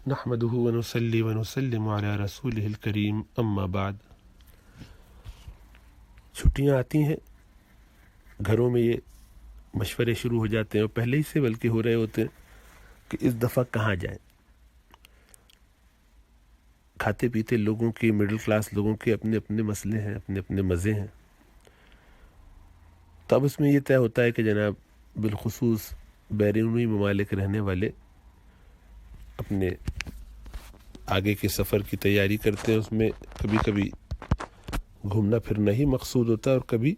نحمده ونصلي ونسلم على رسوله الكريم اما بعد۔ چھٹیاں آتی ہیں، گھروں میں یہ مشورے شروع ہو جاتے ہیں، اور پہلے ہی سے بلکہ ہو رہے ہوتے ہیں کہ اس دفعہ کہاں جائیں۔ کھاتے پیتے لوگوں کے، مڈل کلاس لوگوں کے اپنے اپنے مسئلے ہیں، اپنے اپنے مزے ہیں۔ تب اس میں یہ طے ہوتا ہے کہ جناب بالخصوص بیرونی ممالک رہنے والے اپنے آگے کے سفر کی تیاری کرتے ہیں۔ اس میں کبھی کبھی گھومنا پھرنا ہی مقصود ہوتا ہے، اور کبھی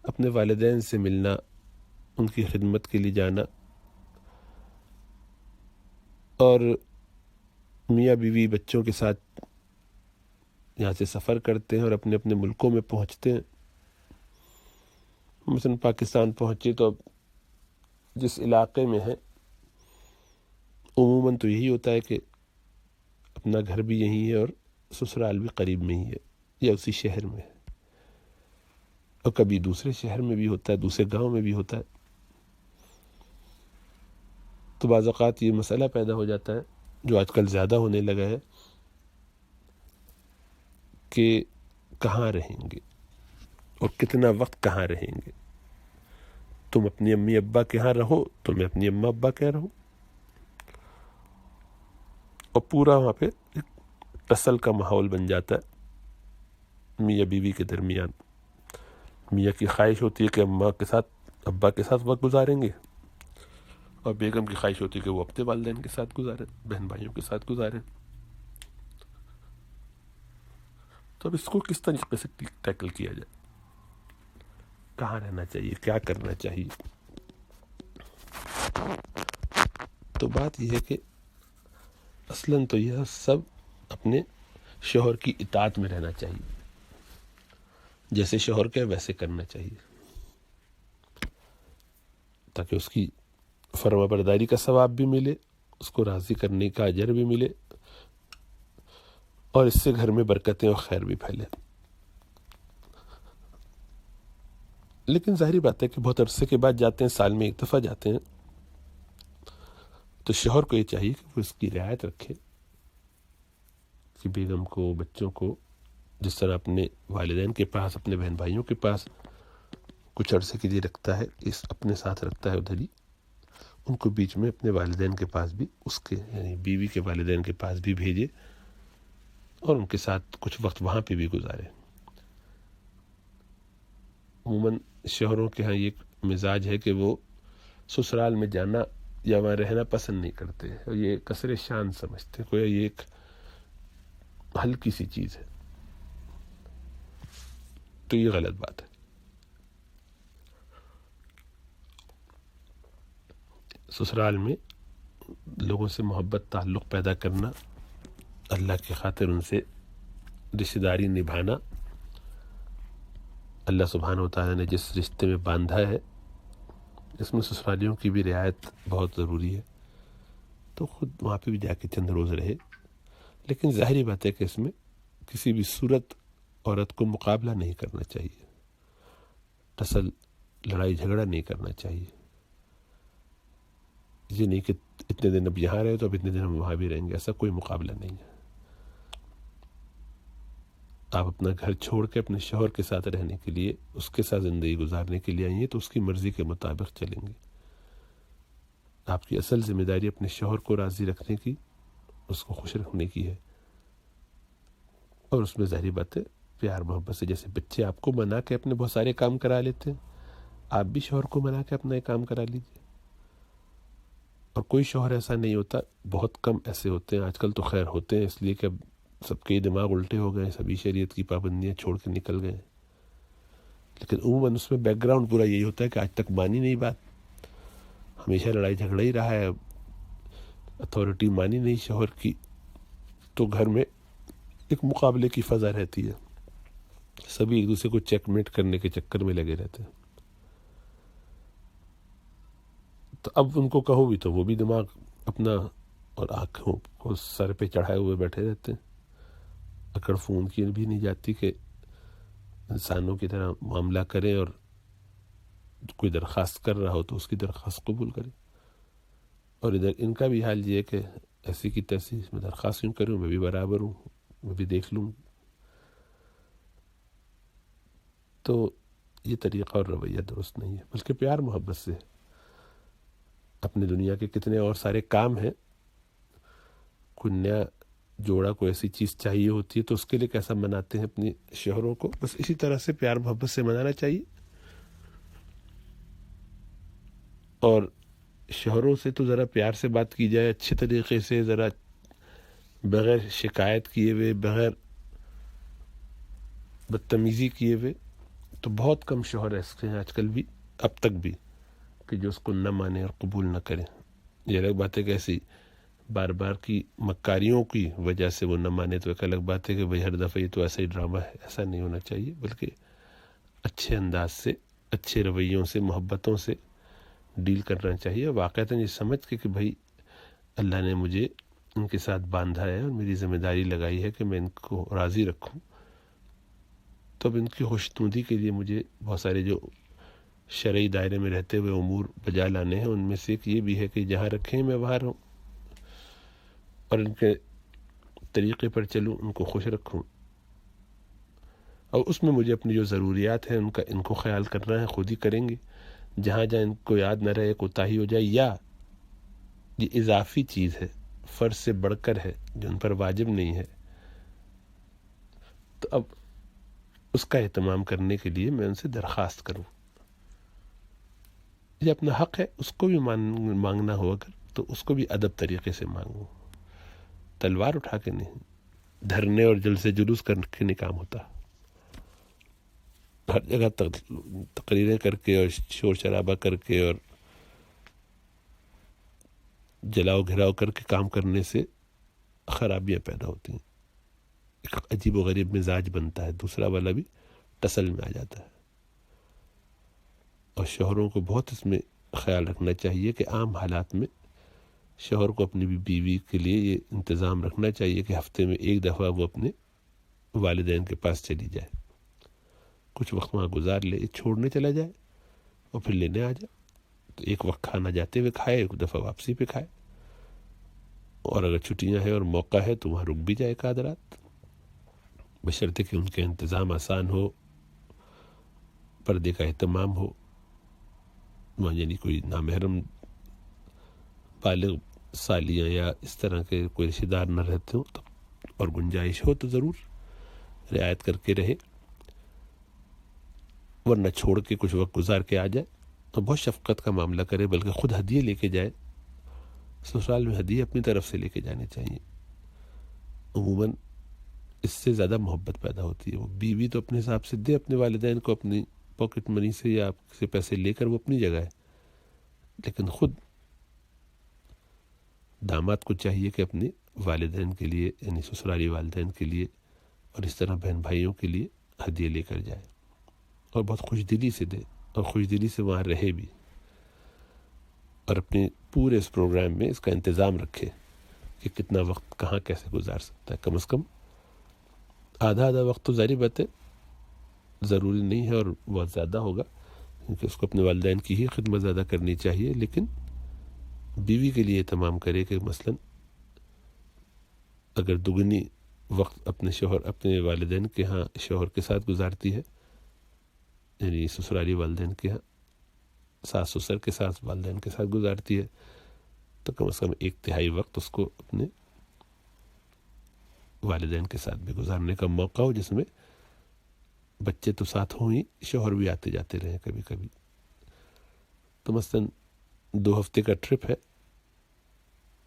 اپنے والدین سے ملنا، ان کی خدمت کے لیے جانا، اور میاں بیوی بچوں کے ساتھ یہاں سے سفر کرتے ہیں اور اپنے اپنے ملکوں میں پہنچتے ہیں۔ مثلا پاکستان پہنچے تو اب جس علاقے میں ہے عموماً تو یہی ہوتا ہے کہ اپنا گھر بھی یہیں ہے اور سسرال بھی قریب میں ہی ہے یا اسی شہر میں ہے، اور کبھی دوسرے شہر میں بھی ہوتا ہے، دوسرے گاؤں میں بھی ہوتا ہے۔ تو بعض اوقات یہ مسئلہ پیدا ہو جاتا ہے، جو آج کل زیادہ ہونے لگا ہے، کہ کہاں رہیں گے اور کتنا وقت کہاں رہیں گے۔ تم اپنی امی ابا کے ہاں رہو تو میں اپنی اماں ابا کے رہوں، اور پورا وہاں پہ ایک ٹسل کا ماحول بن جاتا ہے میاں بیوی کے درمیان۔ میاں کی خواہش ہوتی ہے کہ اماں کے ساتھ، ابا کے ساتھ وقت گزاریں گے، اور بیگم کی خواہش ہوتی ہے کہ وہ اپنے والدین کے ساتھ گزاریں، بہن بھائیوں کے ساتھ گزاریں۔ تو اب اس کو کس طریقے سے ٹیکل کیا جائے، کہاں رہنا چاہیے، کیا کرنا چاہیے؟ تو بات یہ ہے کہ اصلاً تو یہ سب اپنے شوہر کی اطاعت میں رہنا چاہیے، جیسے شوہر کہے ویسے کرنا چاہیے، تاکہ اس کی فرما برداری کا ثواب بھی ملے، اس کو راضی کرنے کا اجر بھی ملے، اور اس سے گھر میں برکتیں اور خیر بھی پھیلے۔ لیکن ظاہری بات ہے کہ بہت عرصے کے بعد جاتے ہیں، سال میں ایک دفعہ جاتے ہیں، تو شوہر کو یہ چاہیے کہ وہ اس کی رعایت رکھے، کہ بیگم کو، بچوں کو جس طرح اپنے والدین کے پاس، اپنے بہن بھائیوں کے پاس کچھ عرصے کے لیے رکھتا ہے، اس اپنے ساتھ رکھتا ہے ادھر ہی، ان کو بیچ میں اپنے والدین کے پاس بھی، اس کے یعنی بیوی کے والدین کے پاس بھی بھیجے، اور ان کے ساتھ کچھ وقت وہاں پہ بھی گزارے۔ عموماً شوہروں کے ہاں یہ ایک مزاج ہے کہ وہ سسرال میں جانا یا وہاں رہنا پسند نہیں کرتے، اور یہ کسر شان سمجھتے ہیں، کوئی یہ ایک ہلکی سی چیز ہے۔ تو یہ غلط بات ہے۔ سسرال میں لوگوں سے محبت، تعلق پیدا کرنا، اللہ کی خاطر ان سے رشتہ داری نبھانا، اللہ سبحانہ و تعالیٰ نے جس رشتے میں باندھا ہے اس میں سسرالیوں کی بھی رعایت بہت ضروری ہے۔ تو خود وہاں پہ بھی جا کے چند روز رہے، لیکن ظاہری بات ہے کہ اس میں کسی بھی صورت عورت کو مقابلہ نہیں کرنا چاہیے، ٹسل، لڑائی جھگڑا نہیں کرنا چاہیے۔ یہ نہیں کہ اتنے دن اب یہاں رہے تو اب اتنے دن ہم وہاں بھی رہیں گے، ایسا کوئی مقابلہ نہیں ہے۔ آپ اپنا گھر چھوڑ کے اپنے شوہر کے ساتھ رہنے کے لیے، اس کے ساتھ زندگی گزارنے کے لیے آئی ہیں، تو اس کی مرضی کے مطابق چلیں گے۔ آپ کی اصل ذمہ داری اپنے شوہر کو راضی رکھنے کی، اس کو خوش رکھنے کی ہے، اور اس میں ظاہری بات ہے پیار محبت سے، جیسے بچے آپ کو منا کے اپنے بہت سارے کام کرا لیتے ہیں، آپ بھی شوہر کو منا کے اپنا ایک کام کرا لیجیے۔ اور کوئی شوہر ایسا نہیں ہوتا، بہت کم ایسے ہوتے ہیں، آج کل تو خیر ہوتے ہیں، اس لیے کہ اب سب کے دماغ الٹے ہو گئے، سبھی شریعت کی پابندیاں چھوڑ کے نکل گئے، لیکن عموماً اس میں بیک گراؤنڈ پورا یہی ہوتا ہے کہ آج تک مانی نہیں بات، ہمیشہ لڑائی جھگڑا ہی رہا ہے، اتھارٹی مانی نہیں شوہر کی، تو گھر میں ایک مقابلے کی فضا رہتی ہے، سبھی ایک دوسرے کو چیک میٹ کرنے کے چکر میں لگے رہتے ہیں۔ تو اب ان کو کہو بھی تو وہ بھی دماغ اپنا اور آنکھوں کو سر پہ چڑھائے ہوئے بیٹھے رہتے ہیں، اکڑ فون کی بھی نہیں جاتی کہ انسانوں کی طرح معاملہ کریں، اور کوئی درخواست کر رہا ہو تو اس کی درخواست قبول کریں۔ اور ادھر ان کا بھی حال یہ ہے کہ ایسی کی تیسی میں درخواست کیوں کروں، میں بھی برابر ہوں، میں بھی دیکھ لوں. تو یہ طریقہ اور رویہ درست نہیں ہے، بلکہ پیار محبت سے. اپنی دنیا کے کتنے اور سارے کام ہیں، کوئی نیا جوڑا کوئی ایسی چیز چاہیے ہوتی ہے تو اس کے لیے کیسا مناتے ہیں اپنی شوہروں کو، بس اسی طرح سے پیار محبت سے منانا چاہیے. اور شوہروں سے تو ذرا پیار سے بات کی جائے، اچھے طریقے سے، ذرا بغیر شکایت کیے ہوئے، بغیر بدتمیزی کیے ہوئے. تو بہت کم شوہر ایسے ہیں آج کل بھی، اب تک بھی، کہ جو اس کو نہ مانے اور قبول نہ کریں. یہ الگ بات ہے کہ ایسی بار بار کی مکاریوں کی وجہ سے وہ نہ مانے تو ایک الگ بات ہے کہ بھئی ہر دفعہ یہ تو ایسا ہی ڈرامہ ہے. ایسا نہیں ہونا چاہیے، بلکہ اچھے انداز سے، اچھے رویوں سے، محبتوں سے ڈیل کرنا چاہیے. واقعتاً یہ سمجھ کہ بھئی اللہ نے مجھے ان کے ساتھ باندھا ہے اور میری ذمہ داری لگائی ہے کہ میں ان کو راضی رکھوں، تو اب ان کی خوشنودی کے لیے مجھے بہت سارے جو شرعی دائرے میں رہتے ہوئے امور بجا لانے ہیں. ان میں سے ایک یہ بھی ہے کہ جہاں رکھیں میں وہاں رہوں اور ان کے طریقے پر چلوں، ان کو خوش رکھوں. اور اس میں مجھے اپنی جو ضروریات ہیں ان کو خیال کرنا ہے، خود ہی کریں گے. جہاں جہاں ان کو یاد نہ رہے، کوتاہی ہو جائے، یا یہ اضافی چیز ہے، فرض سے بڑھ کر ہے، جو ان پر واجب نہیں ہے، تو اب اس کا اہتمام کرنے کے لیے میں ان سے درخواست کروں. یہ اپنا حق ہے، اس کو بھی مانگنا ہو اگر تو اس کو بھی ادب طریقے سے مانگوں، تلوار اٹھا کے نہیں، دھرنے اور جلسے جلوس کر کے نہیں کام ہوتا. ہر جگہ تقریریں کر کے اور شور شرابہ کر کے اور جلاؤ گھراؤ کر کے کام کرنے سے خرابیاں پیدا ہوتی ہیں. ایک عجیب و غریب مزاج بنتا ہے، دوسرا والا بھی ٹسل میں آ جاتا ہے. اور شوہروں کو بہت اس میں خیال رکھنا چاہیے کہ عام حالات میں شوہر کو اپنی بیوی کے لیے یہ انتظام رکھنا چاہیے کہ ہفتے میں ایک دفعہ وہ اپنے والدین کے پاس چلی جائے، کچھ وقت وہاں گزار لے، چھوڑنے چلا جائے اور پھر لینے آ جائے. تو ایک وقت کھانا جاتے ہوئے کھائے، ایک دفعہ واپسی پہ کھائے، اور اگر چھٹیاں ہیں اور موقع ہے تو وہاں رک بھی جائے ایک آدھ رات، بشرطے کہ ان کے انتظام آسان ہو، پردے کا اہتمام ہو، وہاں یعنی کوئی نامحرم بالغ سالیاں یا اس طرح کے کوئی رشتہ دار نہ رہتے ہوں تو، اور گنجائش ہو تو ضرور رعایت کر کے رہے، ورنہ چھوڑ کے کچھ وقت گزار کے آ جائے. تو بہت شفقت کا معاملہ کرے، بلکہ خود ہدیے لے کے جائے. سسرال میں ہدیے اپنی طرف سے لے کے جانے چاہیے. عموماً اس سے زیادہ محبت پیدا ہوتی ہے. وہ بیوی تو اپنے حساب سے دے اپنے والدین کو، اپنی پاکٹ منی سے یا آپ سے پیسے لے کر، وہ اپنی جگہ ہے، لیکن خود داماد کو چاہیے کہ اپنے والدین کے لیے، یعنی سسرالی والدین کے لیے اور اس طرح بہن بھائیوں کے لیے ہدیے لے کر جائے، اور بہت خوش دلی سے دے، اور خوش دلی سے وہاں رہے بھی، اور اپنے پورے اس پروگرام میں اس کا انتظام رکھے کہ کتنا وقت کہاں کیسے گزار سکتا ہے. کم از کم آدھا وقت تو ظاہر بات ہے ضروری نہیں ہے اور بہت زیادہ ہوگا، کیونکہ اس کو اپنے والدین کی ہی خدمت زیادہ کرنی چاہیے، لیکن بیوی کے لیے اہتمام کرے کہ مثلا اگر دگنی وقت اپنے والدین کے ہاں شوہر کے ساتھ گزارتی ہے، یعنی سسرالی والدین کے ہاں ساس سسر کے ساتھ والدین کے ساتھ گزارتی ہے، تو کم از کم 1/3 وقت اس کو اپنے والدین کے ساتھ بھی گزارنے کا موقع ہو، جس میں بچے تو ساتھ ہوں ہی، شوہر بھی آتے جاتے رہیں کبھی کبھی. تو مثلا 2 ہفتے کا ٹرپ ہے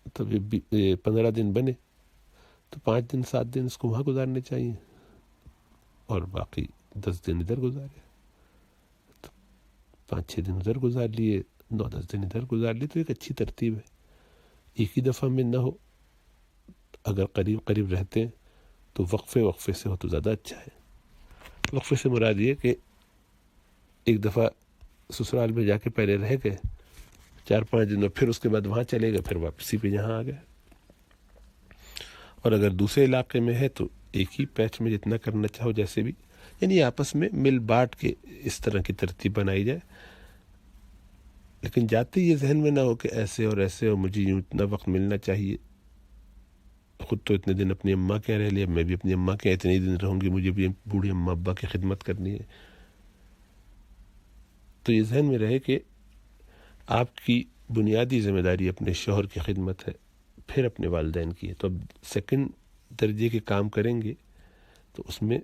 تو 15 دن بنے تو 5 دن 7 دن اس کو وہاں گزارنے چاہیے، اور باقی 10 دن ادھر گزارے. 5-6 دن ادھر گزار لیے، 9-10 دن ادھر گزار لیے، تو ایک اچھی ترتیب ہے. ایک ہی دفعہ میں نہ ہو، اگر قریب رہتے ہیں تو وقفے سے ہو تو زیادہ اچھا ہے. وقفے سے مراد یہ کہ ایک دفعہ سسرال میں جا کے پہلے رہ گئے 4-5 دن، اور پھر اس کے بعد وہاں چلے گئے، پھر واپسی پہ یہاں آ گئے. اور اگر دوسرے علاقے میں ہے تو ایک ہی پیچ میں جتنا کرنا چاہو جیسے بھی، یعنی آپس میں مل بانٹ کے اس طرح کی ترتیب بنائی جائے. لیکن جاتے یہ ذہن میں نہ ہو کہ ایسے اور ایسے اور مجھے یوں اتنا وقت ملنا چاہیے. خود تو اتنے دن اپنی اماں کے رہ لیا، میں بھی اپنی اماں کے اتنے دن رہوں گی، مجھے بھی بوڑھی اماں ابا کی خدمت کرنی ہے۔ تو یہ ذہن میں رہے کہ آپ کی بنیادی ذمہ داری اپنے شوہر کی خدمت ہے، پھر اپنے والدین کی ہے۔ تو اب سیکنڈ درجے کے کام کریں گے تو اس میں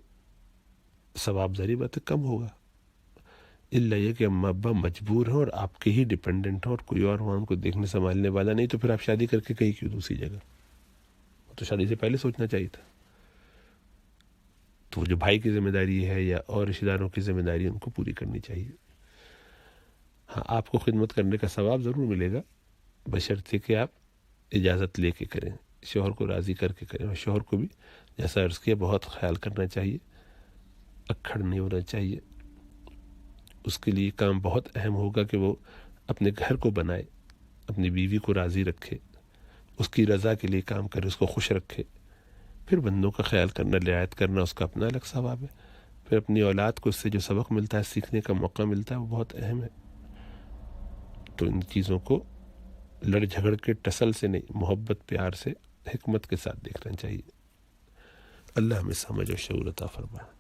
ثواب ظاہری بات ہے کم ہوگا، الا یہ کہ اماں ابا مجبور ہیں اور آپ کے ہی ڈیپینڈنٹ ہیں اور کوئی اور وہاں ان کو دیکھنے سنبھالنے والا نہیں، تو پھر آپ شادی کر کے کہیں کیوں دوسری جگہ؟ تو شادی سے پہلے سوچنا چاہیے تھا۔ تو جو بھائی کی ذمہ داری ہے یا اور رشتہ داروں کی ذمہ داری ہے ان کو پوری کرنی چاہیے۔ ہاں، آپ کو خدمت کرنے کا ثواب ضرور ملے گا، بشرطے کہ آپ اجازت لے کے کریں، شوہر کو راضی کر کے کریں، اور شوہر کو بھی جیسا عرض کیا بہت خیال کرنا چاہیے، اکھڑ نہیں ہونا چاہیے۔ اس کے لیے کام بہت اہم ہوگا کہ وہ اپنے گھر کو بنائے، اپنی بیوی کو راضی رکھے، اس کی رضا کے لیے کام کرے، اس کو خوش رکھے۔ پھر بندوں کا خیال کرنا، رعایت کرنا، اس کا اپنا الگ ثواب ہے۔ پھر اپنی اولاد کو اس سے جو سبق ملتا ہے، سیکھنے کا موقع ملتا ہے، وہ بہت اہم ہے۔ تو ان چیزوں کو لڑ جھگڑ کے ٹسل سے نہیں، محبت پیار سے حکمت کے ساتھ دیکھنا چاہیے۔ اللہ ہمیں سمجھ و شعور عطا فرمائے۔